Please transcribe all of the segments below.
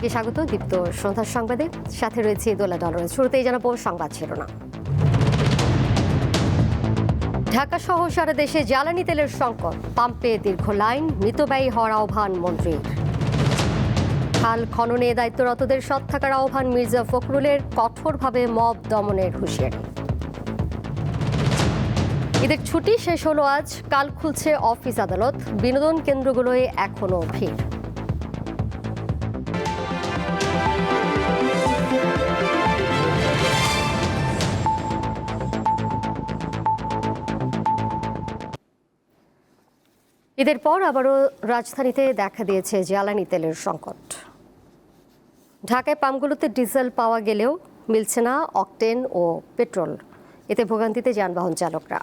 সবাইকে স্বাগত দীপ্ত সন্ধ্যার সংবাদে, সাথে রয়েছে দোলা ডলারের। শুরুতেই জানাবো সংবাদ শিরোনাম। ঢাকা সহ সারা দেশে জ্বালানি তেলের সংকট, পাম্পে দীর্ঘ লাইন, মিতব্যয়ী হওয়ার আহ্বান মন্ত্রীর। খাল খননে দায়িত্বরতদের সৎ থাকার আহ্বান মির্জা ফখরুলের, কঠোরভাবে মব দমনের হুঁশিয়ারি। ঈদের ছুটি শেষ হলো আজ, কাল খুলছে অফিস আদালত, বিনোদন কেন্দ্রগুলোয় এখনো ভিড়। ঈদের পর আবারও রাজধানীতে দেখা দিয়েছে জ্বালানি তেলের সংকট। ঢাকায় পাম্পগুলোতে ডিজেল পাওয়া গেলেও মিলছে না অকটেন ও পেট্রোল, এতে ভোগান্তিতে যানবাহন চালকরা।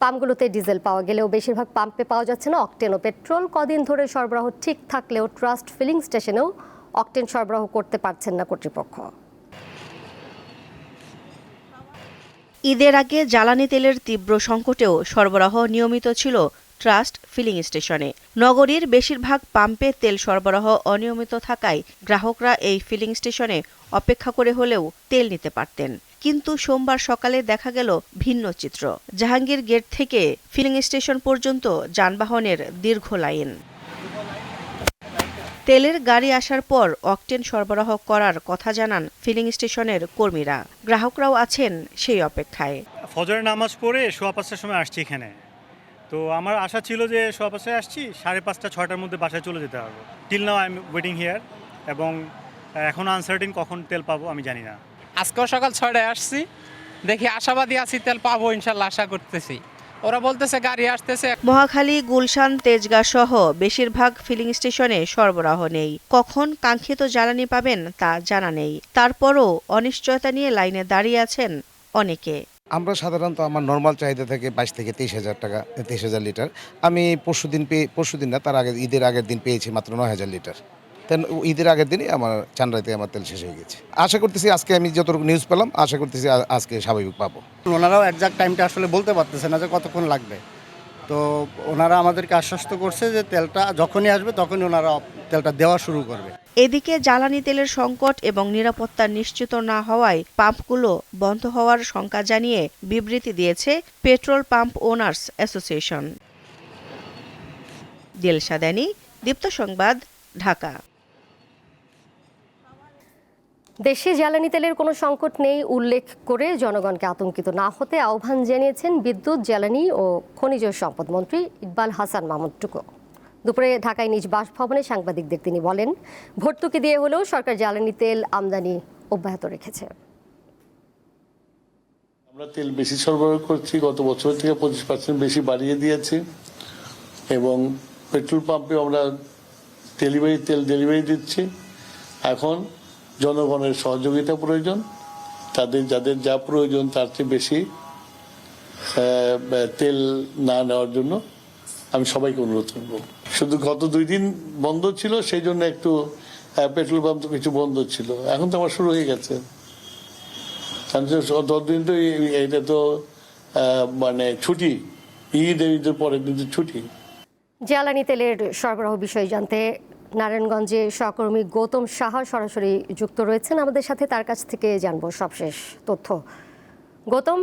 পাম্পগুলোতে ডিজেল পাওয়া গেলেও বেশিরভাগ পাম্পে পাওয়া যাচ্ছে না অকটেন ও পেট্রোল। কদিন ধরে সরবরাহ ঠিক থাকলেও ট্রাস্ট ফিলিং স্টেশনেও অকটেন সরবরাহ করতে পারছেন না কর্তৃপক্ষ। ঈদের আগে জ্বালানি তেলের তীব্র সংকটেও সরবরাহ নিয়মিত ছিল ট্রাস্ট ফিলিং স্টেশনে। নগরীর বেশিরভাগ পাম্পে তেল সরবরাহ অনিয়মিত থাকায় গ্রাহকরা এই ফিলিং স্টেশনে অপেক্ষা করে হলেও তেল নিতে পারতেন। কিন্তু সোমবার সকালে দেখা গেল ভিন্ন চিত্র। জাহাঙ্গীর গেট থেকে ফিলিং স্টেশন পর্যন্ত যানবাহনের দীর্ঘ লাইন। তেলের গাড়ি আসার পর অকটেন সরবরাহ করার কথা জানান ফিলিং স্টেশনের কর্মীরা। গ্রাহকরাও আছেন সেই অপেক্ষায়। ফজরের নামাজ পড়ে 5:15টার সময় আসছি এখানে, তো আমার আশা ছিল যে 5:15টায় আসছি, 5:30-6টার মধ্যে বাসায় চলে যেতে পারবো। Till now I am waiting here, এবং এখন আনসার্টিন কখন তেল পাবো আমি জানি না। আজকেও সকাল 6টায় আসছি, দেখি আশাবাদী আছি তেল পাবো ইনশাল্লাহ, আশা করতেছি। ওরা বলতেছে গাড়ি আসতেছে। মহাখালী, গুলশান, তেজগাঁ সহ বেশিরভাগ ফিলিং স্টেশনে সরবরাহ নেই। কখন কাঙ্ক্ষিত জ্বালানি পাবেন তা জানা নেই। তারপরও অনিশ্চয়তা নিয়ে লাইনে দাঁড়িয়ে আছেন অনেকে। আমরা সাধারণত আমার নর্মাল চাহিদা থেকে 22 থেকে 23,000 টাকা, 23,000 লিটার। আমি পরশুদিন না, তার আগে ঈদের আগের দিন পেয়েছি মাত্র 9,000 লিটার। ঈদের আগের দিনই আমার চান্দ্রাইতে আমার তেল শেষ হয়ে গেছে। আশা করতেছি আজকে, আমি যতটুকু নিউজ পেলাম, আশা করতেছি আজকে স্বাভাবিক পাবো। ওনারাও একজাক্ট টাইমটা আসলে বলতে পারতেছে না যে কতক্ষণ লাগবে। তো ওনারা আমাদেরকে আশ্বস্ত করছে যে তেলটা যখনই আসবে তখনই ওনারা তেলটা দেওয়া শুরু করবে। এদিকে জ্বালানি তেলের সংকট এবং নিরাপত্তা নিশ্চিত না হওয়ায় পাম্পগুলো বন্ধ হওয়ার শঙ্কা জানিয়ে বিবৃতি দিয়েছে petrol pump owners association. Dilshan দানি, দীপ্ত সংবাদ, ঢাকা। দেশে জ্বালানি তেলের কোনো সংকট নেই উল্লেখ করে জনগণকে আতঙ্কিত না হতে আহ্বান জানিয়েছেন বিদ্যুৎ, জ্বালানি ও খনিজ সম্পদ মন্ত্রী ইকবাল হাসান মাহমুদ টুকু। দুপুরে ঢাকায় নিজ বাসভবনে সাংবাদিকদের তিনি বলেন, ভর্তুকি দিয়ে হলেও সরকার জ্বালানি তেল আমদানি অব্যাহত রেখেছে। আমরা তেল বেশি সরবরাহ করছি, গত বছর থেকে 25% বেশি বাড়িয়ে দিয়েছি, এবং পেট্রোল পাম্পে আমরা তেল ডেলিভারি দিচ্ছি। এখন জনগণের সহযোগিতা প্রয়োজন, যাদের যা প্রয়োজন তার চেয়ে বেশি তেল না নেওয়ার জন্য আমি সবাইকে অনুরোধ করব। শুধু গত 2 দিন বন্ধ ছিল, সেই জন্য একটু পেট্রোল পাম্প তো কিছু বন্ধ ছিল, এখন তো আবার শুরু হয়ে গেছে। 10 দিন তো এটা তো মানে ছুটি, ঈদের পরের দিন ছুটি। জ্বালানি তেলের সরবরাহ বিষয়ে জানতে নারায়ণগঞ্জে সহকর্মী গৌতম সাহা সরাসরি যুক্ত রয়েছেন আমাদের সাথে, তার কাছ থেকে জানবো সবশেষ তথ্য। গৌতম,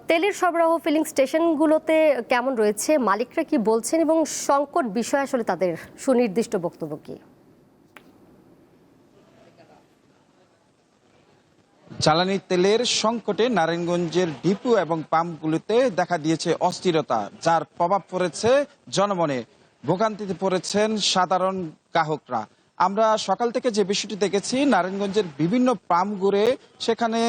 তেলের সরবরাহ ফিলিং স্টেশনগুলোতে কেমন রয়েছে, মালিকরা কি বলছেন এবং সংকট বিষয়ে আসলে তাদের সুনির্দিষ্ট বক্তব্য কি? জ্বালানি তেলের সংকটে নারায়ণগঞ্জের ডিপো এবং পাম্পগুলোতে দেখা দিয়েছে অস্থিরতা, যার প্রভাব পড়েছে জনমনে। ভোগান্তিতে পড়েছেন সাধারণ গ্রাহকরা। আমরা সকাল থেকে যে বিষয়টি দেখেছি, নারায়ণগঞ্জের বিভিন্ন পাম্প ঘুরে সেখানে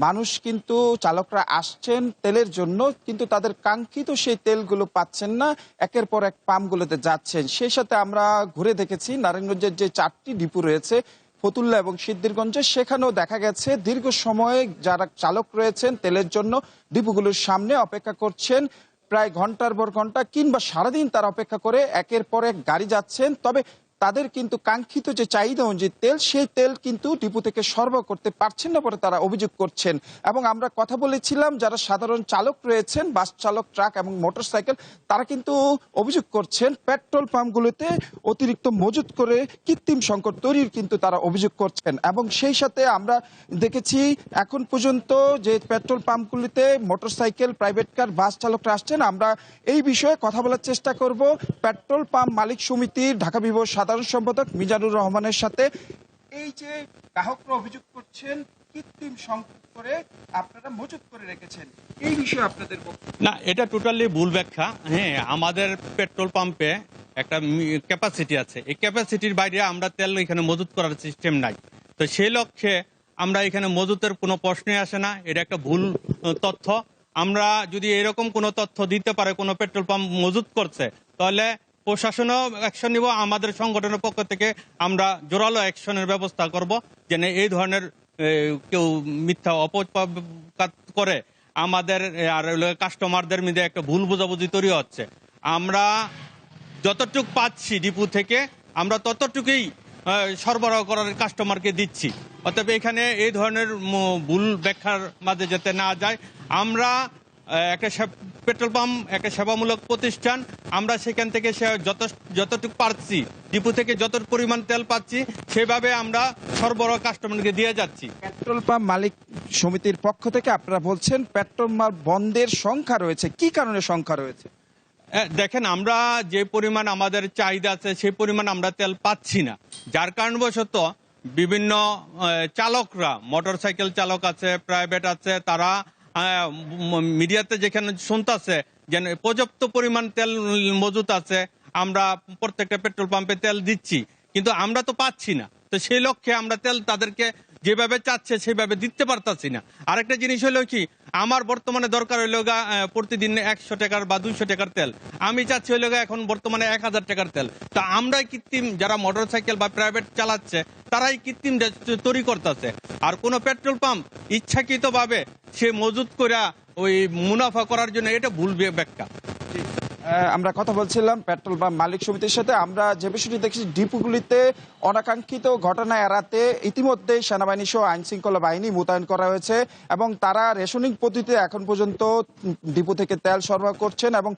মানুষ কিন্তু চালকরা আসছেন তেলের জন্য, কিন্তু তাদের কাঙ্ক্ষিত সেই তেলগুলো পাচ্ছেন না, একের পর এক পাম্পগুলোতে যাচ্ছেন। সেই সাথে আমরা ঘুরে দেখেছি নারায়ণগঞ্জের যে 4টি ডিপো রয়েছে, ফতুল্লা এবং সিদ্ধিরগঞ্জে, সেখানেও দেখা গেছে দীর্ঘ সময়ে যারা চালক রয়েছেন তেলের জন্য ডিপোগুলোর সামনে অপেক্ষা করছেন, প্রায় ঘন্টার পর ঘন্টা কিংবা সারাদিন তারা অপেক্ষা করে একের পর এক গাড়ি যাচ্ছেন। তবে তাদের কিন্তু কাঙ্ক্ষিত যে চাহিদা অনুযায়ী তেল, সেই তেল কিন্তু ডিপো থেকে সরবরাহ করতে পারছেন না বলে তারা অভিযোগ করছেন। এবং আমরা কথা বলেছিলাম যারা সাধারণ চালক রয়েছেন, বাস চালক, ট্রাক এবং মোটরসাইকেল, তারা কিন্তু অভিযোগ করছেন পেট্রোল পাম্পগুলোতে অতিরিক্ত মজুত করে কৃত্রিম সংকট তৈরির কিন্তু তারা অভিযোগ করছেন। এবং সেই সাথে আমরা দেখেছি এখন পর্যন্ত যে পেট্রোল পাম্পগুলিতে মোটরসাইকেল, প্রাইভেট কার, বাস চালকরা আসছেন। আমরা এই বিষয়ে কথা বলার চেষ্টা করব পেট্রোল পাম্প মালিক সমিতির ঢাকা বিভাগ সাধারণ সম্পাদক মিজানুর রহমানের সাথে। এই যে গ্রাহকরা অভিযোগ করছেন কৃত্রিম সংকট করে আপনারা মজুত করে রেখেছেন, এই বিষয়ে আপনাদের না, এটা টোটালি ভুল ব্যাখ্যা। হ্যাঁ, আমাদের পেট্রোল পাম্পে একটা ক্যাপাসিটি আছে, এই ক্যাপাসিটির বাইরে আমরা তেল এখানে মজুত করার সিস্টেম নাই। তো সেই লক্ষ্যে আমরা এখানে মজুতের কোনো প্রশ্নই আসে না, এটা একটা ভুল তথ্য। আমরা যদি এরকম কোনো তথ্য দিতে পারে কোনো পেট্রোল পাম্প মজুত করছে, তাহলে প্রশাসনও অ্যাকশন নিব, আমাদের সংগঠনের পক্ষ থেকে আমরা জোরালো অ্যাকশনের ব্যবস্থা করব, যেন এই ধরনের কেউ মিথ্যা অপপ্রচার করে আমাদের আর কাস্টমারদের মধ্যে একটা ভুল বোঝাবুঝি তৈরি হচ্ছে। আমরা যতটুকু পাচ্ছি ডিপো থেকে আমরা ততটুকুই সরবরাহ করার কাস্টমারকে দিচ্ছি। অতএব এখানে এই ধরনের ভুল ব্যাখ্যার মাঝে যেতে না যায়। আমরা একটা পেট্রোল পাম্প একটা সেবামূলক প্রতিষ্ঠান, আমরা সেখান থেকে যতটুকু পাচ্ছি ডিপো থেকে যত পরিমাণ তেল পাচ্ছি সেভাবে আমরা সরবরাহ কাস্টমারকে দিয়ে যাচ্ছি। পেট্রোল পাম্প মালিক সমিতির পক্ষ থেকে আপনারা বলছেন পেট্রোল পাম্প বন্ধের সংখ্যা রয়েছে, কি কারণে সংখ্যা রয়েছে? দেখেন, আমরা যে পরিমাণ আমাদের চাহিদা আছে সেই পরিমাণ আমরা তেল পাচ্ছি না, যার কারণবশত বিভিন্ন চালকরা, মোটরসাইকেল চালক আছে, প্রাইভেট আছে, তারা মিডিয়াতে যেখানে শুনতেছে যেন পর্যাপ্ত পরিমাণ তেল মজুত আছে, আমরা প্রত্যেকটা পেট্রোল পাম্পে তেল দিচ্ছি, কিন্তু আমরা তো পাচ্ছি না। তো সেই লক্ষ্যে আমরা তেল তাদেরকে যেভাবে চাচ্ছে সেভাবে দিতে পারতাছি না। আরেকটা জিনিস হলো কি, আমার বর্তমানে দরকার হইল প্রতিদিন 100 টাকার বা 200 টাকার তেল, আমি চাচ্ছি হইল এখন বর্তমানে 1000 টাকার তেল। তা আমরাই কৃত্রিম, যারা মোটরসাইকেল বা প্রাইভেট চালাচ্ছে তারাই কৃত্রিম তৈরি করতেছে। আর কোনো পেট্রোল পাম্প ইচ্ছাকৃতভাবে সে মজুত করে ওই মুনাফা করার জন্য, এটা ভুল ব্যাখ্যা। আমরা কথা বলছিলাম পেট্রোল পাম্প মালিক সমিতির সাথে। আমরা যে বিষয়টি দেখছি, ডিপোগুলিতে অনাকাঙ্ক্ষিত ঘটনা এড়াতে ইতিমধ্যে সেনাবাহিনী সহ আইন শৃঙ্খলা বাহিনী মোতায়েন করা হয়েছে এবং তারা রেশনিং পদ্ধতিতে এখন পর্যন্ত ডিপো থেকে তেল সরবরাহ করছেন। এবং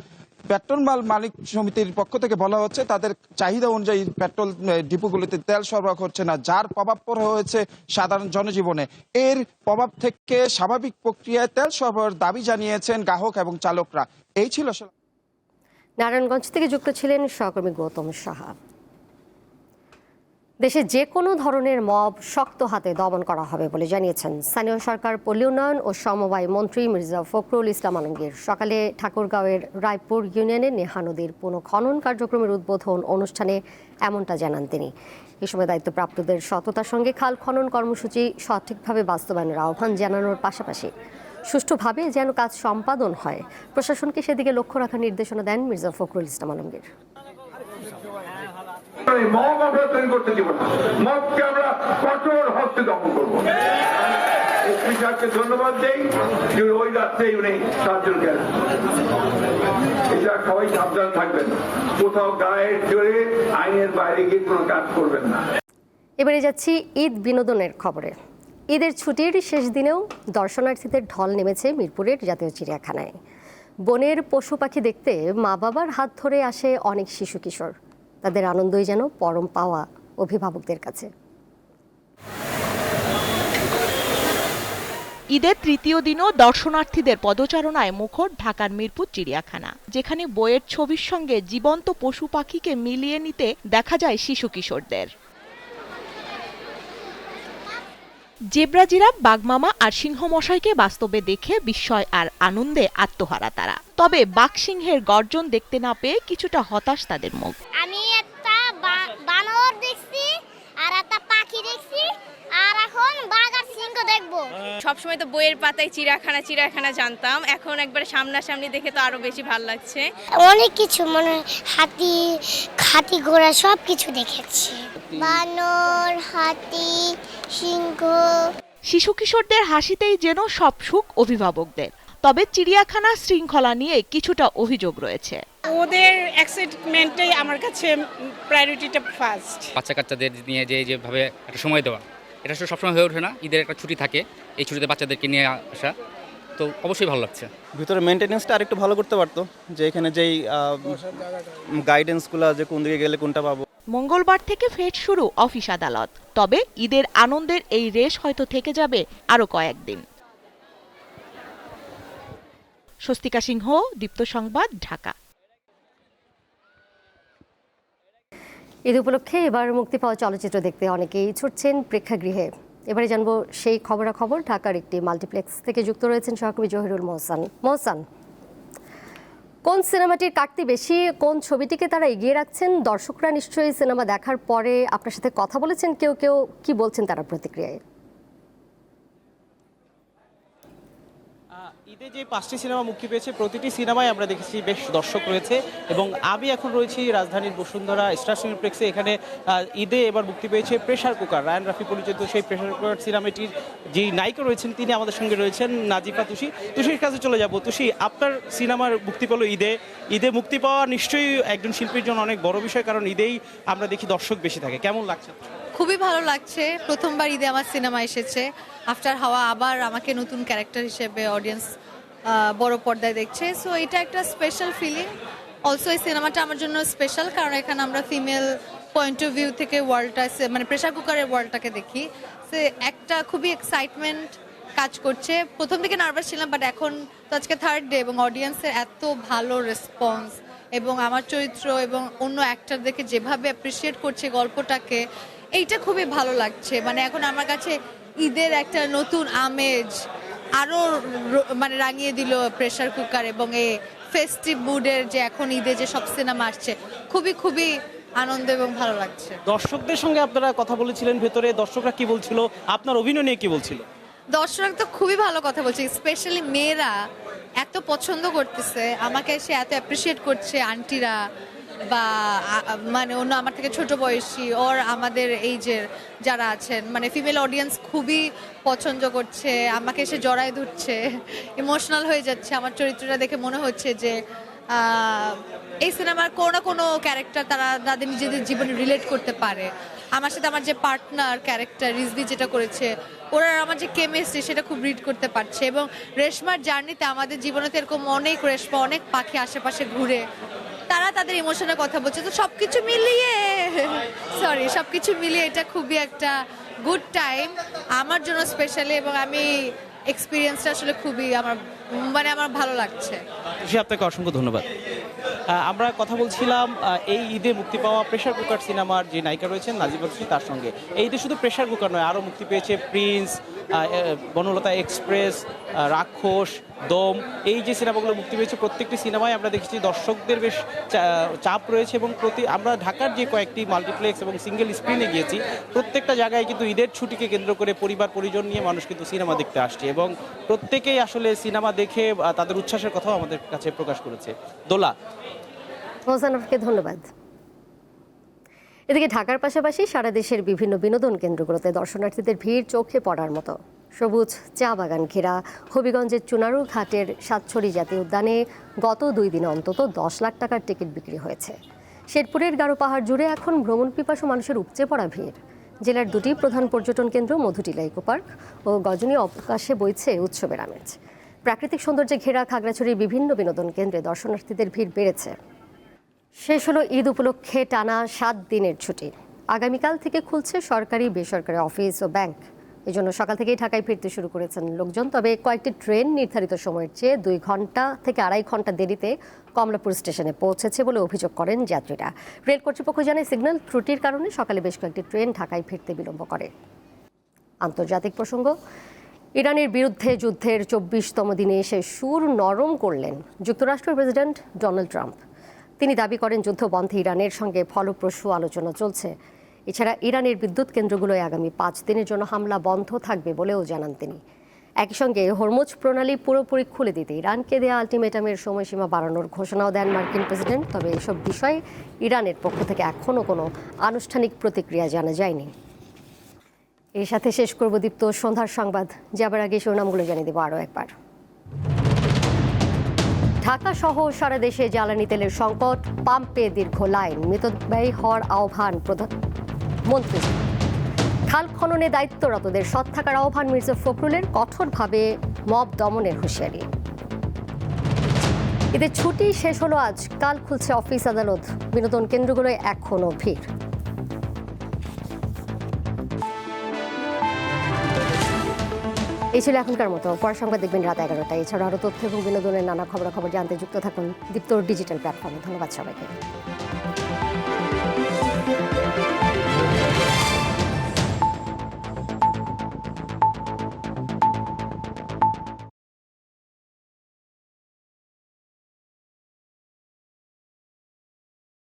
পেট্রোল মালিক সমিতির পক্ষ থেকে বলা হচ্ছে তাদের চাহিদা অনুযায়ী পেট্রোল ডিপোগুলিতে তেল সরবরাহ করছে না, যার প্রভাব পড়ে হয়েছে সাধারণ জনজীবনে। এর প্রভাব থেকে স্বাভাবিক প্রক্রিয়ায় তেল সরবরাহের দাবি জানিয়েছেন গ্রাহক এবং চালকরা। এই ছিল নারায়ণগঞ্জ থেকে যুক্ত ছিলেন সহকর্মী গৌতম সাহা। দেশে যে কোনো ধরনের মব শক্ত হাতে দমন করা হবে বলে জানিয়েছেন স্থানীয় সরকার, পল্লী উন্নয়ন ও সমবায় মন্ত্রী মির্জা ফখরুল ইসলাম আলমগীর। সকালে ঠাকুরগাঁওয়ের রায়পুর ইউনিয়নের নেহা নদীর পুনঃখনন কার্যক্রমের উদ্বোধন অনুষ্ঠানে এমনটা জানান তিনি। এ সময় দায়িত্বপ্রাপ্তদের সততার সঙ্গে খাল খনন কর্মসূচি সঠিকভাবে বাস্তবায়নের আহ্বান জানানোর পাশাপাশি সুষ্ঠুভাবে যেন কাজ সম্পাদন হয়, প্রশাসনকে সেদিকে লক্ষ্য রাখার নির্দেশনা দেন মির্জা ফখরুল ইসলাম আলমগীর। ধন্যবাদ দেই যে ওই রাস্তায় উনি সাহায্য করেন। এটা সবাই সাবধান থাকবেন, কোথাও গায়ের জোরে আইনের বাইরে গিয়ে কোনো কাজ করবেন না। এবারে যাচ্ছি ঈদ বিনোদনের খবরে। ঈদের ছুটির শেষ দিনেও দর্শনার্থীদের ঢল নেমেছে মিরপুরের জাতীয় চিড়িয়াখানায়। বনের পশু পাখি দেখতে মা বাবার হাত ধরে আসে অনেক শিশু কিশোর। তাদের আনন্দই যেন পরম পাওয়া অভিভাবকদের কাছে। ঈদের তৃতীয় দিনও দর্শনার্থীদের পদচারণায় মুখর ঢাকার মিরপুর চিড়িয়াখানা, যেখানে বইয়ের ছবির সঙ্গে জীবন্ত পশু পাখিকে মিলিয়ে নিতে দেখা যায় শিশু কিশোরদের। জেব্রা, জিরাফ, বাঘমামা আর সিংহ মশাইকে বাস্তবে দেখে বিস্ময় আর আনন্দে আত্মহারা তারা। তবে বাঘ সিংহের গর্জন দেখতে না পেয়ে কিছুটা হতাশ তাদের মুখ। আমি একটা বানর দেখছি আর একটা পাখি দেখছি, আর এখন বাঘ আর সিংহ দেখবো। সবসময় তো বইয়ের পাতায় চিড়িয়াখানা জানতাম, এখন একবার সামনাসামনি দেখে তো আরো বেশি ভালো লাগছে। অনেক কিছু, মানে হাতি ঘোড়া সব কিছু দেখেছি, বানর, হাতি, সিংহ। শিশু কিশোরদের হাসিতেই যেন সব সুখ অভিভাবকদের। তবে চিড়িয়াখানা শৃঙ্খলা নিয়ে কিছুটা অভিযোগ রয়েছে। ওদের এক্সাইটমেন্টটাই আমার কাছে প্রায়োরিটিটা ফার্স্ট। বাচ্চা কাচ্চাদের নিয়ে যেভাবে একটা সময় দেওয়া, এটা আসলে সবসময় হয়ে ওঠে না। ঈদের একটা ছুটি থাকে, এই ছুটিতে বাচ্চাদেরকে নিয়ে আসা তো অবশ্যই ভালো লাগছে। ভিতরে মেনটেনেন্সটা আরেকটু ভালো করতে পারতো, যে এখানে যেই গাইডেন্সগুলো, যে কোন দিকে গেলে কোনটা পাবো। মঙ্গলবার থেকে ফের শুরু অফিস আদালত, তবে ঈদের আনন্দের এই রেশ হয়তো থেকে যাবে আরো কয়েকদিন। স্বস্তিকা সিংহ, দীপ্ত সংবাদ, ঢাকা। ঈদ উপলক্ষে এবার মুক্তি পাওয়া চলচ্চিত্র দেখতে অনেকেই ছুটছেন প্রেক্ষাগৃহে। এবারে জানবো সেই খবরাখবর। ঢাকার একটি মাল্টিপ্লেক্স থেকে যুক্ত রয়েছেন সহকর্মী জহিরুল মোহসান। কোন সিনেমাটির কাটতি বেশি, কোন ছবিটিকে তারা এগিয়ে রাখছেন? দর্শকরা নিশ্চয়ই সিনেমা দেখার পরে আপনার সাথে কথা বলেছেন, কেউ কেউ কি বলছেন তারা প্রতিক্রিয়ায়? ঈদে যে 5টি সিনেমা মুক্তি পেয়েছে, প্রতিটি সিনেমায় আমরা দেখেছি বেশ দর্শক রয়েছে এবং আমি এখন রয়েছি রাজধানীর বসুন্ধরা স্টার সিনেপ্লেক্সে। এখানে ঈদে এবার মুক্তি পেয়েছে প্রেসার কুকার, রায়ান রাফি পরিচালিত সেই প্রেসার কুকার সিনেমাটির যে নায়িকা রয়েছেন তিনি আমাদের সঙ্গে রয়েছেন নাজিফা তুষি। তুষির কাছে চলে যাব। তুষি, আপনার সিনেমার মুক্তি পেল ঈদে মুক্তি পাওয়া নিশ্চয়ই একজন শিল্পীর জন্য অনেক বড় বিষয়, কারণ ঈদেই আমরা দেখি দর্শক বেশি থাকে। কেমন লাগছে? খুবই ভালো লাগছে। প্রথমবার ঈদে আমার সিনেমা এসেছে। আফটার হাওয়া আবার আমাকে নতুন ক্যারেক্টার হিসেবে অডিয়েন্স বড় পর্দায় দেখছে। সো এটা একটা স্পেশাল ফিলিং। অলসো এই সিনেমাটা আমার জন্য স্পেশাল, কারণ এখানে আমরা ফিমেল পয়েন্ট অফ ভিউ থেকে ওয়ার্ল্ডটা, মানে প্রেসার কুকারের ওয়ার্ল্ডটাকে দেখি। সে একটা খুবই এক্সাইটমেন্ট কাজ করছে। প্রথম থেকে নার্ভাস ছিলাম, বাট এখন তো আজকে 3rd ডে এবং অডিয়েন্সের এত ভালো রেসপন্স এবং আমার চরিত্র এবং অন্য অ্যাক্টরদেরকে যেভাবে অ্যাপ্রিসিয়েট করছে গল্পটাকে, এইটা খুবই ভালো লাগছে। মানে এখন আমার কাছে ঈদের একটা নতুন আমেজ আরও মানে রাঙিয়ে দিল প্রেসার কুকার, এবং এই ফেস্টিভ মুডের যে এখন ঈদে যে সব সিনেমা আসছে, খুবই আনন্দ এবং ভালো লাগছে। দর্শকদের সঙ্গে আপনারা কথা বলেছিলেন ভেতরে, দর্শকরা কি বলছিল, আপনার অভিনয় নিয়ে কি বলছিল? দর্শকরা তো খুবই ভালো কথা বলছে, স্পেশালি মেয়েরা এত পছন্দ করতেছে আমাকে, সে এত অ্যাপ্রিসিয়েট করছে, আন্টিরা বা মানে অন্য আমার থেকে ছোট বয়সী ওর আমাদের এইজের যারা আছেন, মানে ফিমেল অডিয়েন্স খুবই পছন্দ করছে আমাকে, এসে জড়ায় ধরছে, ইমোশনাল হয়ে যাচ্ছে। আমার চরিত্রটা দেখে মনে হচ্ছে যে এই সিনেমার কোনো না কোনো ক্যারেক্টার তারা তাদের নিজেদের জীবনে রিলেট করতে পারে। আমার সাথে আমার যে পার্টনার ক্যারেক্টার রিজভি যেটা করেছে, ওরা আমার যে কেমিস্ট্রি সেটা খুব রিড করতে পারছে। এবং রেশমার জার্নিতে আমাদের জীবনে তো এরকম অনেক রেশমা, অনেক পাখি আশেপাশে ঘুরে, তারা তাদের ইমোশনের কথা বলছে। তো সবকিছু মিলিয়ে এটা খুবই একটা গুড টাইম আমার জন্য স্পেশালি, এবং আমি এক্সপিরিয়েন্সটা আসলে খুবই আমার ভালো লাগছে। আপনাকে অসংখ্য ধন্যবাদ। আমরা কথা বলছিলাম এই ঈদে মুক্তি পাওয়া প্রেসার কুকার সিনেমার যে নায়িকা রয়েছেন নাজিফা তুষি, তার সঙ্গে। এই ঈদে শুধু প্রেসার কুকার নয়, আরও মুক্তি পেয়েছে প্রিন্স, বনলতা এক্সপ্রেস, রাক্ষস, দম। এই যে সিনেমাগুলো মুক্তি পেয়েছে, প্রত্যেকটি সিনেমায় আমরা দেখেছি দর্শকদের বেশ চাপ রয়েছে, এবং আমরা ঢাকার যে কয়েকটি মাল্টিপ্লেক্স এবং সিঙ্গেল স্ক্রিনে গিয়েছি, প্রত্যেকটা জায়গায় কিন্তু ঈদের ছুটিকে কেন্দ্র করে পরিবার পরিজন নিয়ে মানুষ কিন্তু সিনেমা দেখতে আসছে, এবং প্রত্যেকেই আসলে সিনেমা দেখে তাদের উচ্ছ্বাসের কথাও আমাদের কাছে প্রকাশ করেছে। দোলা, মোহসানকে ধন্যবাদ। এদিকে ঢাকার পাশাপাশি সারা দেশের বিভিন্ন বিনোদন কেন্দ্রগুলোতে দর্শনার্থীদের ভিড় চোখে পড়ার মতো। সবুজ চা বাগান ঘেরা হবিগঞ্জের চুনারু ঘাটের সাতছড়ি জাতীয় উদ্যানে গত 2 দিনে অন্তত 10 লাখ টাকার টিকিট বিক্রি হয়েছে। শেরপুরের গারো পাহাড় জুড়ে এখন ভ্রমণ পিপাসু মানুষের উপচে পড়া ভিড়। জেলার 2টি প্রধান পর্যটন কেন্দ্র মধুটিলা ইকো পার্ক ও গজনী অবকাশে বইছে উৎসবের আমেজ। প্রাকৃতিক সৌন্দর্যে ঘেরা খাগড়াছড়ির বিভিন্ন বিনোদন কেন্দ্রে দর্শনার্থীদের ভিড় বেড়েছে। শেষ হলো ঈদ উপলক্ষে টানা 7 দিনের ছুটি। আগামীকাল থেকে খুলছে সরকারি বেসরকারি অফিস ও ব্যাংক। এই জন্য সকাল থেকেই ঢাকায় ফিরতে শুরু করেছেন লোকজন। তবে কয়েকটি ট্রেন নির্ধারিত সময়ের চেয়ে 2 ঘন্টা থেকে 2.5 ঘন্টা দেরিতে কমলাপুর স্টেশনে পৌঁছেছে বলে অভিযোগ করেন যাত্রীরা। রেল কর্তৃপক্ষ জানায় সিগন্যাল ত্রুটির কারণে সকালে বেশ কয়েকটি ট্রেন ঢাকায় ফিরতে বিলম্ব করে। আন্তর্জাতিক প্রসঙ্গ, ইরানের বিরুদ্ধে যুদ্ধের 24তম দিনে এসে সুর নরম করলেন যুক্তরাষ্ট্রের প্রেসিডেন্ট ডোনাল্ড ট্রাম্প। তিনি দাবি করেন যুদ্ধ বন্ধে ইরানের সঙ্গে ফলপ্রসূ আলোচনা চলছে। এছাড়া ইরানের বিদ্যুৎ কেন্দ্রগুলোয় আগামী 5 দিনের জন্য হামলা বন্ধ থাকবে বলেও জানান তিনি। একই সঙ্গে হরমুজ প্রণালী পুরোপুরি খুলে দিতে ইরানকে দেয়া আলটিমেটামের সময়সীমা বাড়ানোর ঘোষণাও দেন মার্কিন প্রেসিডেন্ট। তবে এসব বিষয়ে ইরানের পক্ষ থেকে এখনও কোনো আনুষ্ঠানিক প্রতিক্রিয়া জানা যায়নি। এর সাথে শেষ করব দীপ্ত সন্ধ্যার সংবাদ। যাবার আগে শিরোনামগুলো জানিয়ে দেব আরও একবার। ঢাকা সহ সারা দেশে জ্বালানি তেলের সংকট, পাম্পে দীর্ঘ লাইন, মিতব্যয়ী হওয়ার আহ্বান প্রধানমন্ত্রী। খাল খননে দায়িত্বরতদের সৎ থাকার আহ্বান মির্জা ফখরুলের, কঠোরভাবে মব দমনের হুঁশিয়ারি। ঈদের ছুটি শেষ হলো আজ, কাল খুলছে অফিস আদালত, বিনোদন কেন্দ্রগুলোয় এখনো ভিড়। এই ছিল এখনকার মতো। পরের সংবাদ দেখবেন রাত 11টায়। এছাড়া আরও তথ্য এবং বিনোদনের নানা খবরাখবর জানতে যুক্ত থাকুন দীপ্ত ডিজিটাল প্ল্যাটফর্মে। ধন্যবাদ সবাইকে।